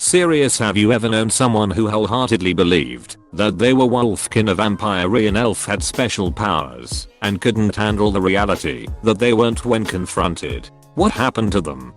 Serious, have you ever known someone who wholeheartedly believed that they were wolfkin, a vampire elf, had special powers and couldn't handle the reality that they weren't when confronted? What happened to them?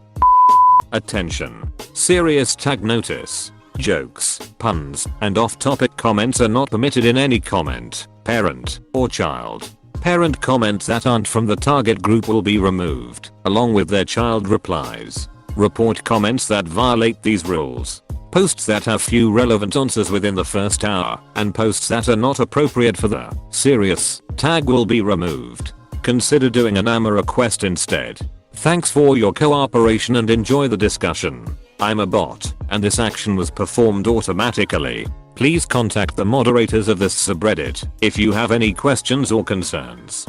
Attention. Serious tag notice. Jokes, puns, and off-topic comments are not permitted in any comment, parent, or child. Parent comments that aren't from the target group will be removed, along with their child replies. Report comments that violate these rules. Posts that have few relevant answers within the first hour, and posts that are not appropriate for the serious tag will be removed. Consider doing an AMA request instead. Thanks for your cooperation and enjoy the discussion. I'm a bot, and this action was performed automatically. Please contact the moderators of this subreddit if you have any questions or concerns.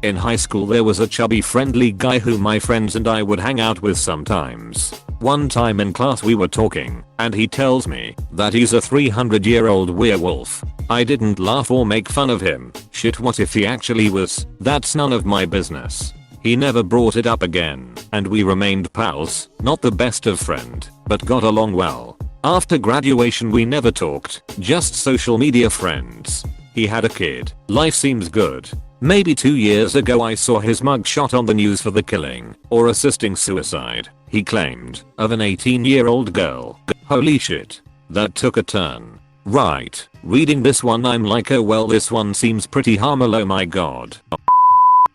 In high school there was a chubby friendly guy who my friends and I would hang out with sometimes. One time in class we were talking, and he tells me that he's a 300-year-old werewolf. I didn't laugh or make fun of him. Shit, what if he actually was? That's none of my business. He never brought it up again, and we remained pals, not the best of friend, but got along well. After graduation we never talked, just social media friends. He had a kid. Life seems good. Maybe 2 years ago I saw his mugshot on the news for the killing, or assisting suicide, he claimed, of an 18-year-old girl. Holy shit. That took a turn. Right, reading this one I'm like, oh well, this one seems pretty harmful, oh my god.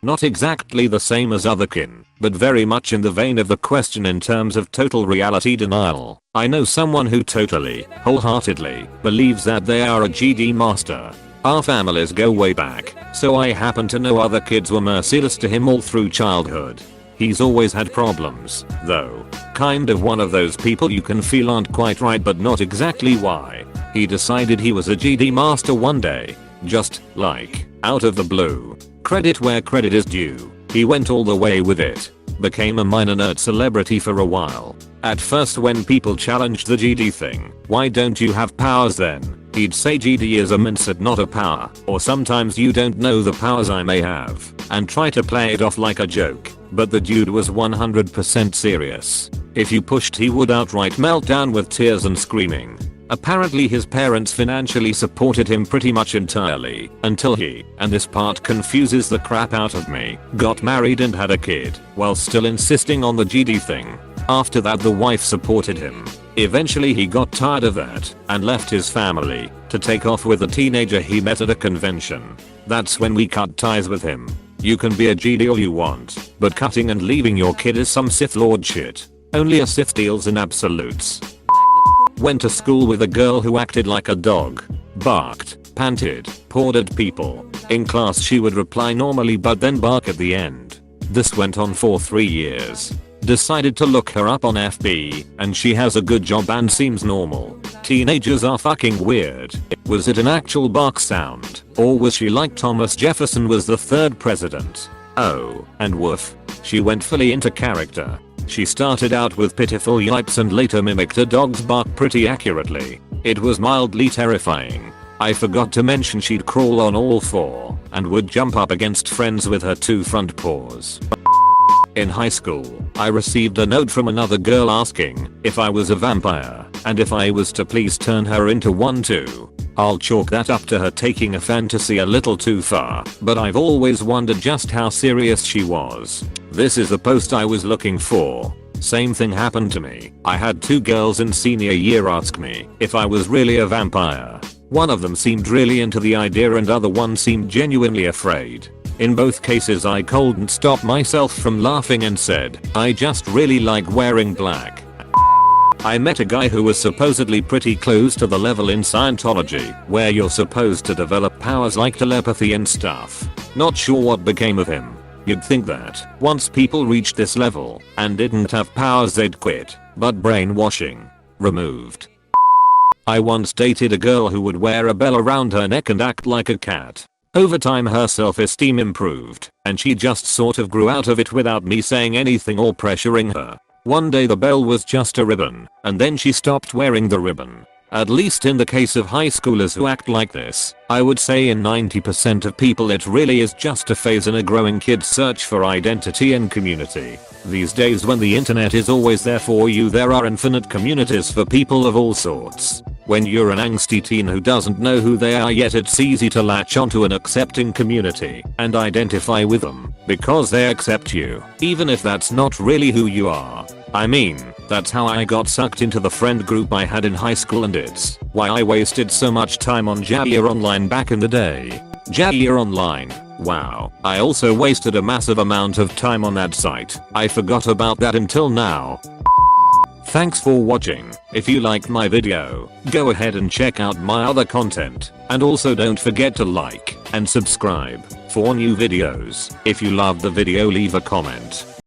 Not exactly the same as Otherkin, but very much in the vein of the question in terms of total reality denial. I know someone who totally, wholeheartedly, believes that they are a GD master. Our families go way back, so I happen to know other kids were merciless to him all through childhood. He's always had problems, though. Kind of one of those people you can feel aren't quite right but not exactly why. He decided he was a GD master one day. Just, like, out of the blue. Credit where credit is due. He went all the way with it. Became a minor nerd celebrity for a while. At first when people challenged the GD thing, why don't you have powers then? He'd say GD is a mindset, not a power, or sometimes you don't know the powers I may have, and try to play it off like a joke, but the dude was 100% serious. If you pushed he would outright melt down with tears and screaming. Apparently his parents financially supported him pretty much entirely, until he, and this part confuses the crap out of me, got married and had a kid, while still insisting on the GD thing. After that the wife supported him. Eventually he got tired of that, and left his family, to take off with a teenager he met at a convention. That's when we cut ties with him. You can be a GD all you want, but cutting and leaving your kid is some Sith Lord shit. Only a Sith deals in absolutes. Went to school with a girl who acted like a dog. Barked, panted, pawed at people. In class she would reply normally but then bark at the end. This went on for 3 years. Decided to look her up on FB, and she has a good job and seems normal. Teenagers are fucking weird. Was it an actual bark sound, or was she like Thomas Jefferson was the 3rd president? Oh, and woof. She went fully into character. She started out with pitiful yipes and later mimicked a dog's bark pretty accurately. It was mildly terrifying. I forgot to mention she'd crawl on all 4, and would jump up against friends with her 2 front paws. In high school, I received a note from another girl asking if I was a vampire, and if I was to please turn her into one too. I'll chalk that up to her taking a fantasy a little too far, but I've always wondered just how serious she was. This is the post I was looking for. Same thing happened to me. I had 2 girls in senior year ask me if I was really a vampire. One of them seemed really into the idea and other one seemed genuinely afraid. In both cases I couldn't stop myself from laughing and said, I just really like wearing black. I met a guy who was supposedly pretty close to the level in Scientology where you're supposed to develop powers like telepathy and stuff. Not sure what became of him. You'd think that once people reached this level and didn't have powers they'd quit, but brainwashing. Removed. I once dated a girl who would wear a bell around her neck and act like a cat. Over time her self-esteem improved, and she just sort of grew out of it without me saying anything or pressuring her. One day the bell was just a ribbon, and then she stopped wearing the ribbon. At least in the case of high schoolers who act like this, I would say in 90% of people it really is just a phase in a growing kid's search for identity and community. These days when the internet is always there for you, there are infinite communities for people of all sorts. When you're an angsty teen who doesn't know who they are yet, it's easy to latch onto an accepting community and identify with them because they accept you, even if that's not really who you are. I mean, that's how I got sucked into the friend group I had in high school, and it's why I wasted so much time on Javier Online back in the day. Javier Online. Wow, I also wasted a massive amount of time on that site. I forgot about that until now. Thanks for watching. If you liked my video, go ahead and check out my other content. And also don't forget to like and subscribe for new videos. If you loved the video, leave a comment.